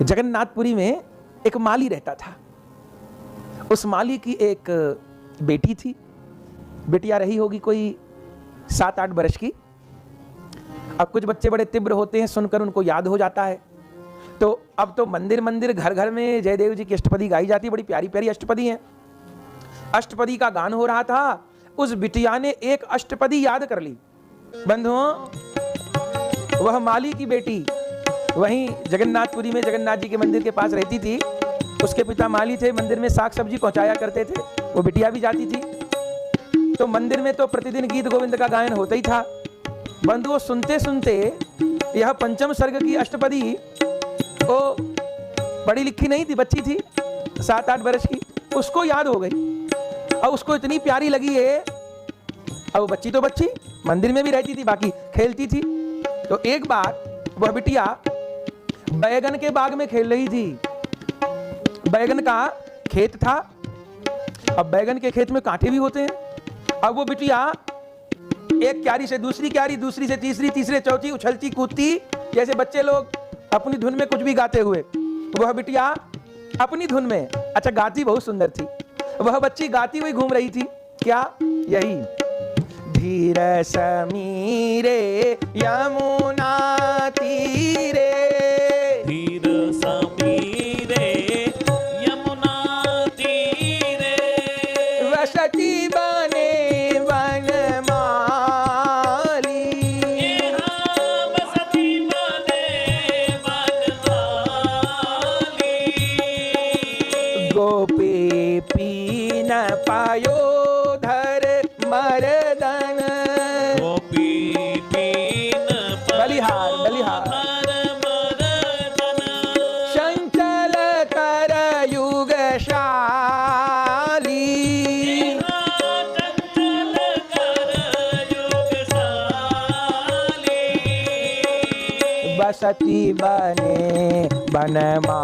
जगन्नाथपुरी में एक माली रहता था। उस माली की एक बेटी थी, बेटिया रही होगी कोई 7-8 वर्ष की। अब कुछ बच्चे बड़े तीव्र होते हैं, सुनकर उनको याद हो जाता है। तो अब तो मंदिर मंदिर घर घर में जयदेव जी की अष्टपदी गाई जाती है, बड़ी प्यारी प्यारी अष्टपदी है। अष्टपदी का गान हो रहा था, उस बिटिया ने एक अष्टपदी याद कर ली। बंधुओं, वह माली की बेटी वहीं जगन्नाथपुरी में जगन्नाथ जी के मंदिर के पास रहती थी। उसके पिता माली थे, मंदिर में साग सब्जी पहुंचाया करते थे, वो बिटिया भी जाती थी। तो मंदिर में तो प्रतिदिन गीत गोविंद का गायन होता ही था। बंधुओं, सुनते सुनते यह पंचम सर्ग की अष्टपदी, वो पढ़ी लिखी नहीं थी, बच्ची थी 7-8 वर्ष की, उसको याद हो गई और उसको इतनी प्यारी लगी है। अब बच्ची तो बच्ची मंदिर में भी रहती थी, बाकी खेलती थी। तो एक बार वह बिटिया बैगन के बाग में खेल रही थी। बैगन का खेत था। अब बैगन के खेत में कांटे भी होते हैं। अब वो बिटिया एक क्यारी से दूसरी क्यारी, दूसरी से तीसरी, तीसरे चौथी उछलती कूदती, जैसे बच्चे लोग अपनी धुन में कुछ भी गाते हुए। वह बिटिया अपनी धुन में, अच्छा गाती बहुत सुंदर थी, वह बच्ची गाती हुई घूम रही थी। क्या? यही धीर समीरे यमुना तीरे, धीर समीरे यमुना तीरे, वसती बने वनमाली, बसती बने वनमाली, गोपी पीन पायो धर मरदन, गोपी पीन बलिहार बलिहार, चंचल कर युगशाली, चंचल कर युगशाली, बसती बने बनमाली।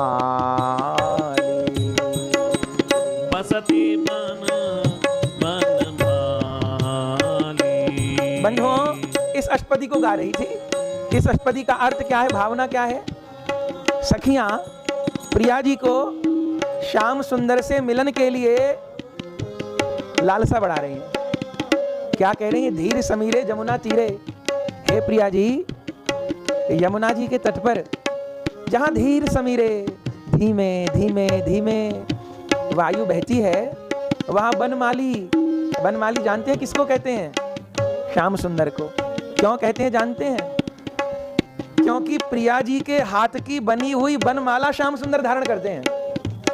बसती बन बनमाली। बंधुओं, इस अष्टपदी को गा रही थी। इस अष्टपदी का अर्थ क्या है, भावना क्या है? सखियां प्रिया जी को श्याम सुंदर से मिलन के लिए लालसा बढ़ा रही हैं। क्या कह रही हैं? धीर समीरे जमुना तीरे, हे प्रिया जी, यमुना जी के तट पर जहां धीर समीरे, धीमे धीमे धीमे वायु बहती है, वहां बनमाली, बनमाली जानते हैं किसको कहते हैं? श्याम सुंदर को। क्यों कहते हैं जानते हैं? क्योंकि प्रिया जी के हाथ की बनी हुई बनमाला श्याम सुंदर धारण करते हैं।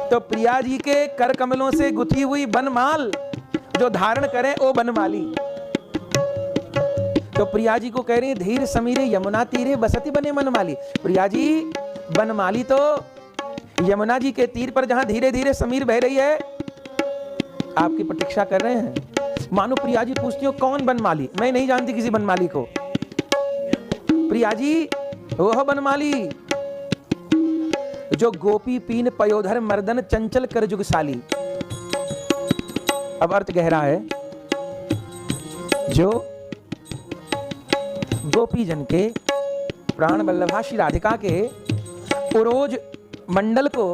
तो प्रिया जी के कर कमलों से गुथी हुई बनमाल जो धारण करें वो बनमाली। तो प्रिया जी को कह रही है, धीर समीरे यमुना तीरे बसती बने मनमाली। प्रिया जी, बनमाली तो यमुना जी के तीर पर जहां धीरे धीरे समीर बह रही है, आपकी प्रतीक्षा कर रहे हैं। मानो प्रिया जी पूछती हो, कौन बनमाली? मैं नहीं जानती किसी बनमाली को। प्रिया जी, वह बनमाली जो गोपी पीन पयोधर मर्दन चंचल कर जुगशाली। अब अर्थ गहरा है। जो गोपी जन के प्राण वल्लभा श्री राधिका के उरोज मंडल को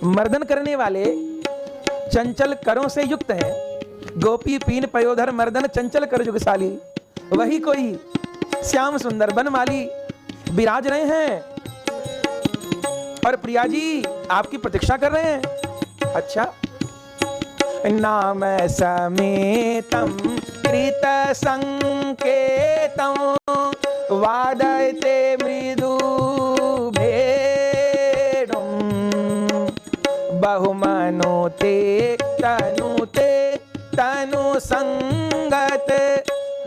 मर्दन करने वाले चंचल करों से युक्त है। गोपी पीन पयोधर मर्दन चंचल कर जुगशाली, वही कोई श्याम सुंदर बनमाली विराज रहे हैं और प्रिया जी आपकी प्रतीक्षा कर रहे हैं। अच्छा, नाम समेतम कृत संकेतम वादयते मृदु भेड़ुम बहुमनुते तनुते तनु संगत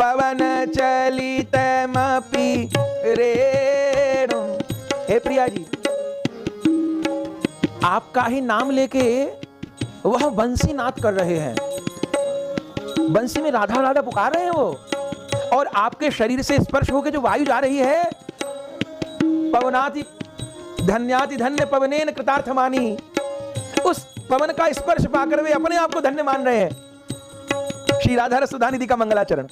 पवन चलितमपि रेणुम। हे प्रिया जी, आपका ही नाम लेके वह बंसी नाद कर रहे हैं। बंसी में राधा राधा पुकार रहे हैं वो, और आपके शरीर से स्पर्श होकर जो वायु जा रही है, पवनाति धन्याति धन्य पवनेन कृतार्थमानी, उस पवन का स्पर्श पाकर वे अपने आप को धन्य मान रहे हैं। श्री राधा रसुधा निधि का मंगलाचरण।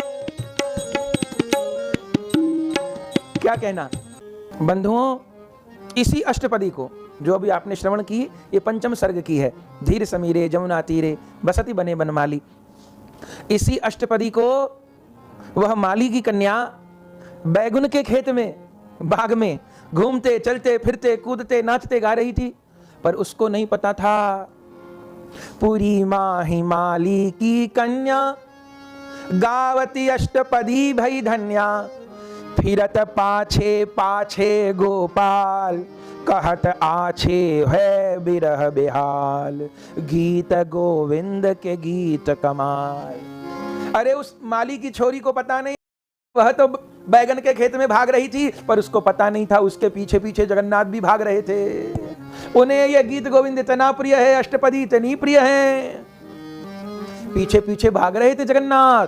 क्या कहना बंधुओं, इसी अष्टपदी को जो अभी आपने श्रवण की, ये पंचम सर्ग की है। धीर समीरे जमुना तीरे बसती बने बनमाली। इसी अष्टपदी को वह माली की कन्या बैगुन के खेत में, बाग में घूमते चलते फिरते कूदते नाचते गा रही थी, पर उसको नहीं पता था पूरी माही माली की कन्या गावती अष्टपदी भई धन्या। फिरत पाछे पाछे गोपाल कहत आछे है बिरह बेहाल। गीत गोविंद के गीत कमाल। अरे उस माली की छोरी को पता नहीं, वह तो बैगन के खेत में भाग रही थी, पर उसको पता नहीं था उसके पीछे पीछे जगन्नाथ भी भाग रहे थे। उन्हें यह गीत गोविंद इतना प्रिय है, अष्टपदी इतनी प्रिय है, पीछे पीछे भाग रहे थे जगन्नाथ।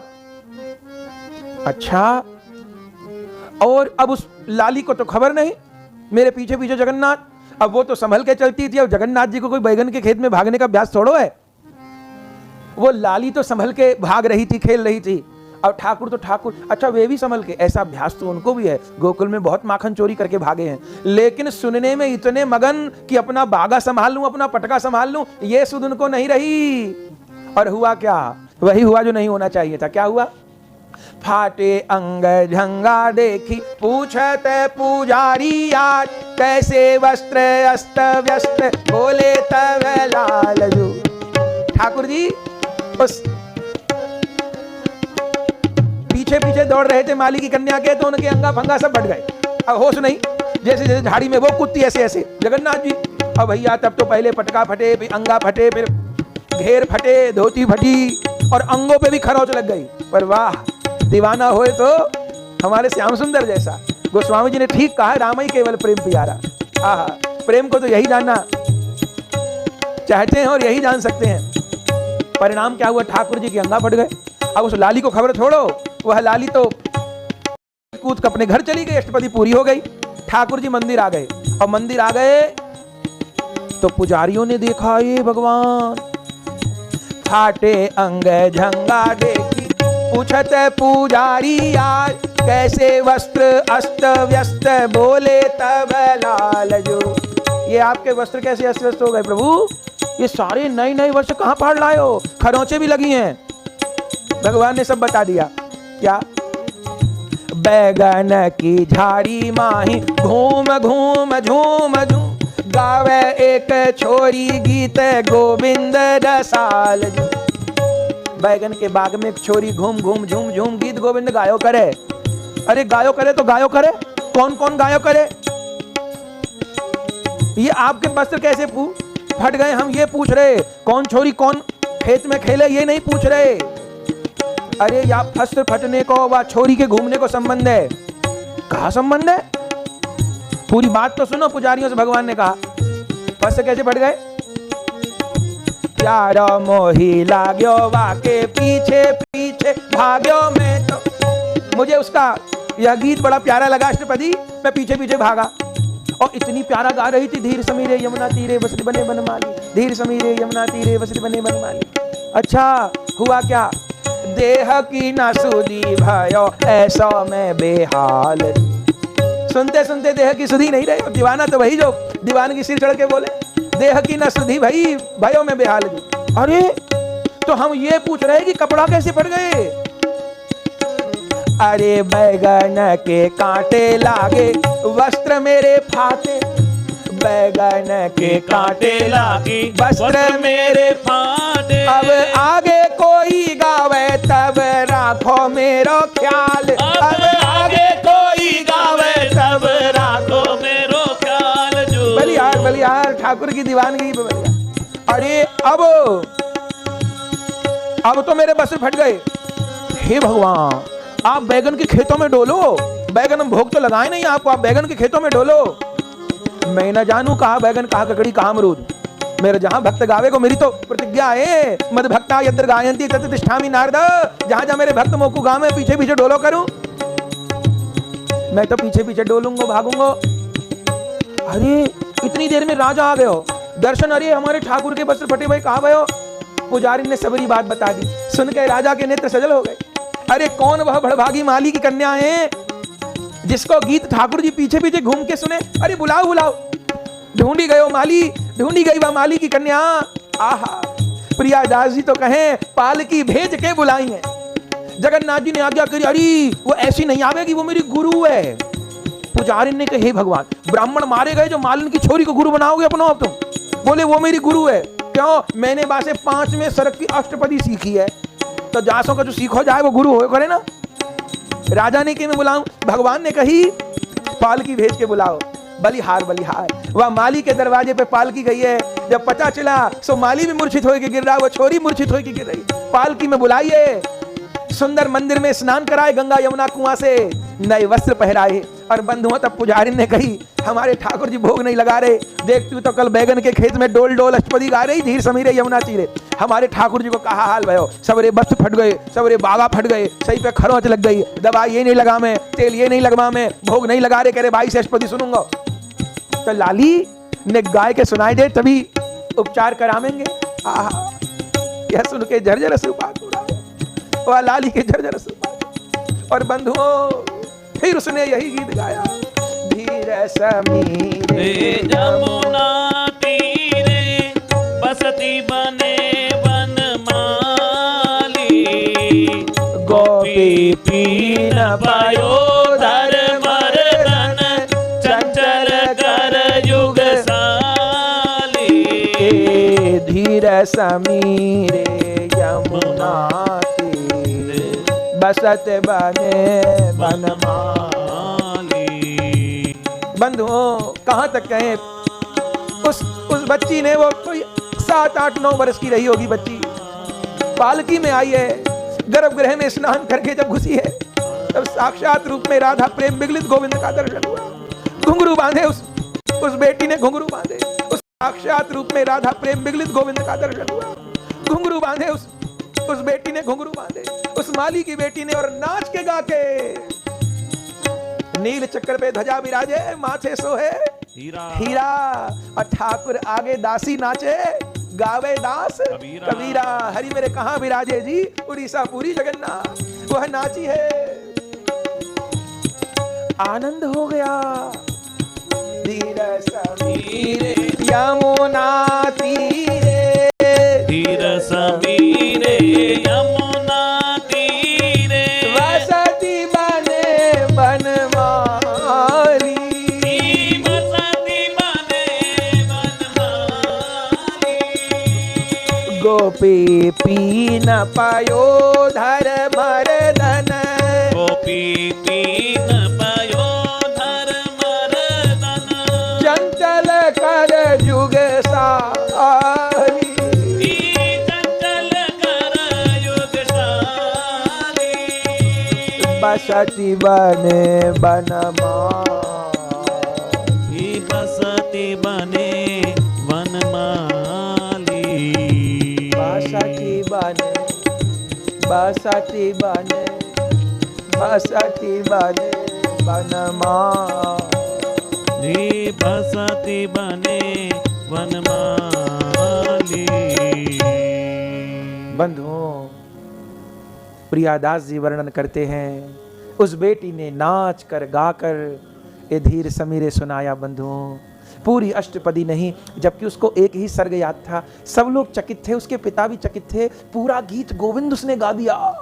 अच्छा, और अब उस लाली को तो खबर नहीं मेरे पीछे पीछे जगन्नाथ। अब वो तो संभल के चलती थी, अब जगन्नाथ जी को कोई बैगन के खेत में भागने का अभ्यास थोड़ो है। वो लाली तो संभल के भाग रही थी, खेल रही थी, और ठाकुर तो ठाकुर, अच्छा वे भी संभल के, ऐसा अभ्यास तो उनको भी है। गोकुल में बहुत माखन चोरी करके भागे हैं, लेकिन सुनने में इतने मगन कि अपना बागा संभाल लूं, अपना पटका संभाल लूं, ये सुध उनको नहीं रही। और हुआ क्या? वही हुआ जो नहीं होना चाहिए था। क्या हुआ? फाटे अंग झंगा देखी पूछत पुजारी आज, कैसे वस्त्र अस्त व्यस्त बोले तब लालजू। ठाकुर जी उस पीछे पीछे दौड़ रहे थे माली की कन्या के, तो उनके अंगा फंगा सब बढ़ गए, अब होश नहीं। जैसे जैसे झाड़ी में वो कुत्ती, ऐसे ऐसे जगन्नाथ जी। अब भैया तब तो पहले पटका फटे, फिर अंगा फटे, फिर घेर फटे, धोती फटी, और अंगों पे भी खरोच लग गई। पर वाह, दीवाना होए तो हमारे श्याम सुंदर जैसा। गोस्वामी जी ने ठीक कहा, राम ही केवल प्रेम प्यारा। आहा, प्रेम को तो यही जानना चाहते हैं और यही जान सकते हैं। परिणाम क्या हुआ? ठाकुर जी के अंगा फट गए। अब उस लाली को खबर छोड़ो, वह लाली तो कूद कर अपने घर चली गई, अष्टपदी पूरी हो गई। ठाकुर जी मंदिर आ गए, और मंदिर आ गए तो पुजारियों ने देखा, ये भगवान, फाटे अंग झंगा देखी पूछत पुजारी आज, कैसे वस्त्र अस्त व्यस्त बोले तब लालजू। ये आपके वस्त्र कैसे अस्त व्यस्त हो गए प्रभु? ये सारे नए नए वस्त्र कहां फाड़ लाए हो? खरोंचे भी लगी हैं। भगवान ने सब बता दिया। क्या? बैगन की झाड़ी माही घूम घूम झूम झूम, गावे एक छोरी गीत गोविंद रसाल। बैगन के बाग में एक छोरी घूम घूम झूम झूम गीत गोविंद गायो करे। अरे गायो करे तो गायो करे, कौन कौन गायो करे? ये आपके वस्त्र कैसे फट गए हम ये पूछ रहे। कौन छोरी कौन खेत में खेले ये नहीं पूछ रहे। अरे या वस्त्र फटने को व छोरी के घूमने को संबंध है? कहा संबंध है? पूरी बात तो सुनो। पुजारियों से भगवान ने कहा, वस्त्र कैसे फट गए? प्यारो मोही लाग्यो वाके पीछे पीछे भाग्यो में, तो मुझे उसका यह गीत बड़ा प्यारा लगा अष्टपदी, मैं पीछे पीछे भागा। और इतनी प्यारा गा रही थी, धीर समीरे यमुना तीरे बसती बने बनमाली, धीर समीरे यमुना तीरे बसती बने बनमाली। अच्छा हुआ क्या? देह की न सुधी भयो ऐसा मैं बेहाल। सुनते सुनते देह की सुधी नहीं रहे। दीवाना तो वही जो दीवानगी सिर चढ़ के बोले, देह की न सुधी भाई भयो में बेहाल जी। अरे तो हम ये पूछ रहे कि कपड़ा कैसे फट गए? अरे बैगन के कांटे लागे वस्त्र मेरे फाटे, बैगन के कांटे लागे वस्त्र मेरे फाटे। अब आगे कोई गावे तब राखो मेरो ख्याल, अब आगे कोई गावे तब राखो मेरो ख्याल जो। बलिहार बलिहार ठाकुर की दीवानगी पे बलिहार। अरे अब तो मेरे बस फट गए। हे भगवान, आप बैगन के खेतों में डोलो। बैगन हम भोग तो लगाए नहीं आपको, आप बैगन के खेतों में डोलो। मैं न जानू कहा बैगन कहा ककड़ी कहा अमरूद। मेरे जहां भक्त गावे को मेरी तो प्रतिज्ञा है, मद भक्ता यत्र गायंती तत्र तिष्ठामि नारद। जहां जहां मेरे भक्त मोकू गावे पीछे पीछे डोलो करूं, मैं तो पीछे पीछे डोलूंगा भागूंगा। अरे इतनी देर में राजा आ गए हो, दर्शन। अरे हमारे ठाकुर के वस्त्र फटे भाई कहाँ गए? पुजारी ने सबरी बात बता दी। सुन के राजा के नेत्र सजल हो गए। अरे कौन वह बड़भागी माली की कन्या है जिसको गीत ठाकुर जी पीछे पीछे घूम के सुने? अरे बुलाओ बुलाओ। ढूंढी गयो माली, ढूंढी गई वह माली की कन्या। आहा, प्रियादास जी तो कहें पालकी भेज के बुलाई है। जगन्नाथ जी ने आज्ञा करी, अरे वो ऐसी नहीं आवेगी, वो मेरी गुरु है। पुजारी ने कहे, हे भगवान, ब्राह्मण मारे गए जो मालिन की छोरी को गुरु बनाओगे अपनो आप तुम? बोले वो मेरी गुरु है। क्यों? मैंने बासे 5वें सरक की अष्टपदी सीखी है, तो जासों का जो सीखो जाए वो गुरु हो करे ना। राजा ने कि मैं बुलाऊं? भगवान ने कही पालकी भेज के बुलाओ। बलिहार बलिहार, वह माली के दरवाजे पे पालकी गई है। जब पता चला सो माली भी मूर्छित होकर गिर रहा, वो छोरी मूर्छित होकर गिर रही। पालकी में बुलाइए, सुंदर मंदिर में स्नान कराए, गंगा यमुना कुआं से नए वस्त्र पहराए। और बंधुओं तब पुजारी ने कही, हमारे ठाकुर जी भोग नहीं लगा रहे, देख तू तो कल बैगन के खेत में डोल डोल अष्टपदी गा रही, धीर समीरे यमुना तीरे। हमारे ठाकुर जी को कहा हाल भयो, सबरे बस्त फट गए, सबरे बागा फट गए, सही पे खरोंच लग गई, दवाई ये नहीं लगा मैं, तेल ये नहीं लगवा मैं, भोग नहीं लगा रहे, कह रहे भाई से अष्टपदी सुनूंगा। तो लाली ने गाय के सुनाई दे तभी उपचार करावेंगे। आहा, यह सुन के झरझर अश्रुपात हो रहा, वह लाली के झरझर अश्रुपात। और बंधुओं फिर उसने यही गीत गाया, धीर समीरे यमुना तीरे बसती बने वनमाली, गोपी पीन पायो धर मर्दन, चंचल कर युग साली। धीर समीरे यमुना तीरे बसत बने वनमाली। बंधुओं कहां तक कहें, उस बच्ची ने, वो कोई 7, 8, 9 वर्ष की रही होगी बच्ची, पालकी में आई है। गर्भगृह में स्नान करके जब घुसी है, तब साक्षात रूप में राधा प्रेम विगलित गोविंद का दर्शन हुआ। घुंघरू बांधे उस बेटी ने, घुंघरू बांधे उस साक्षात रूप में राधा प्रेम विगलित गोविंद का दर्शन हुआ। घुंघरू बांधे उस बेटी ने, घुंघरू बांधे उस माली की बेटी ने, और नाच के गा के नील चक्र पे ध्वजा विराजे, माथे सोहे हीरा। और ठाकुर आगे दासी नाचे, गावे दास कबीरा। हरि मेरे कहां विराजे जी, उड़ीसा पूरी जगन्नाथ, वह नाची है। आनंद हो गया। धीर समीरे यमुना तीरे, धीर समीरे यमुना तीरे बसती बने वनमाली, बसती बने वनमाली। गोपी पीन पायो धर मर्दन, गोपी पीन पायो धर मर्दन, चंचल कर युग साली। चंचल कर युग साली। बसती बने वनमाली, बसती बने वनमाली। बसती बने, बसती बने, बसती बने वनमाली, बसती बने वनमाली। बंधुओं प्रियादास जी वर्णन करते हैं, उस बेटी ने नाच कर गा कर ये धीर समीरे सुनाया। बंधुओं पूरी अष्टपदी नहीं, जबकि उसको एक ही सर्ग याद था। सब लोग चकित थे, उसके पिता भी चकित थे। पूरा गीत गोविंद उसने गा दिया,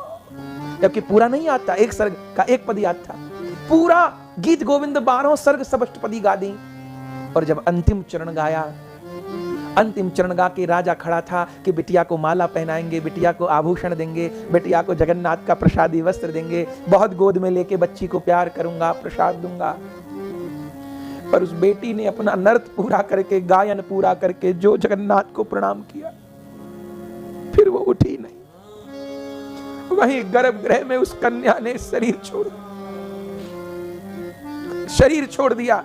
जबकि पूरा नहीं आता, एक सर्ग का एक पद याद था। पूरा गीत गोविंद 12 सर्ग सब अष्टपदी गा दी। और जब अंतिम चरण गाया, अंतिम चरण गा के राजा खड़ा था कि बिटिया को माला पहनाएंगे, बिटिया को आभूषण देंगे, बिटिया को जगन्नाथ का प्रसादी वस्त्र देंगे, बहुत गोद में लेके बच्ची को प्यार करूंगा, प्रसाद दूंगा। पर उस बेटी ने अपना नृत्य पूरा करके, गायन पूरा करके जो जगन्नाथ को प्रणाम किया, फिर वो उठी नहीं। वहीं गर्भगृह में उस कन्या ने शरीर छोड़ दिया।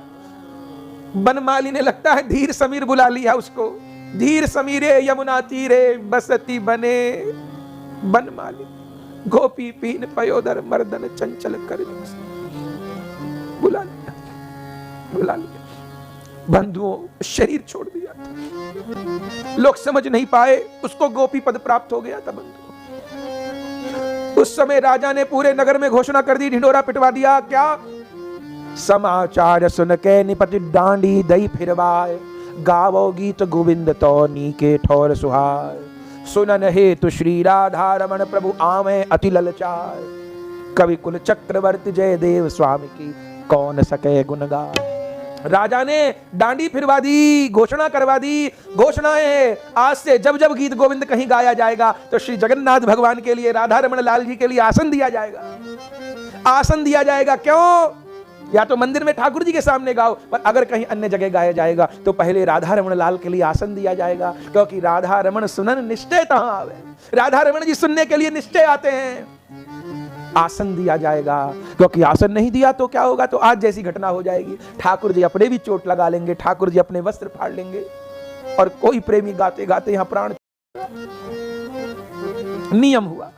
बनमाली ने लगता है धीर समीर बुला लिया उसको। धीर समीरे यमुना तीरे बसती बने बनमाली, गोपी पीन पयोदर मर्दन चंचल कर बुला लिया, बुला लिया। बंधुओं शरीर छोड़ दिया था, लोग समझ नहीं पाए, उसको गोपी पद प्राप्त हो गया था। बंधुओं उस समय राजा ने पूरे नगर में घोषणा कर दी, ढिंडोरा पिटवा दिया। क्या समाचार सुन के निपट डांडी दई फिरवाए, गावो गीत गोविंद तो नीके ठौर सुहार, सुनन हेतु श्री राधा रमण प्रभु आवे अति ललचार, कवि कुल चक्रवर्ती जय देव स्वामी की कौन सके गुणगान। राजा ने डांडी फिरवा दी, घोषणा करवा दी, घोषणा है आज से जब जब गीत गोविंद कहीं गाया जाएगा तो श्री जगन्नाथ भगवान के लिए, राधा रमण लाल जी के लिए आसन दिया जाएगा, आसन दिया जाएगा। क्यों? या तो मंदिर में ठाकुर जी के सामने गाओ, पर अगर कहीं अन्य जगह गाया जाएगा तो पहले राधा रमण लाल के लिए आसन दिया जाएगा, क्योंकि राधा रमण सुनन निश्चय तहां आवे, राधा रमण जी सुनने के लिए निश्चय आते हैं। आसन दिया जाएगा, क्योंकि आसन नहीं दिया तो क्या होगा, तो आज जैसी घटना हो जाएगी, ठाकुर जी अपने भी चोट लगा लेंगे, ठाकुर जी अपने वस्त्र फाड़ लेंगे और कोई प्रेमी गाते गाते यहां प्राण। नियम हुआ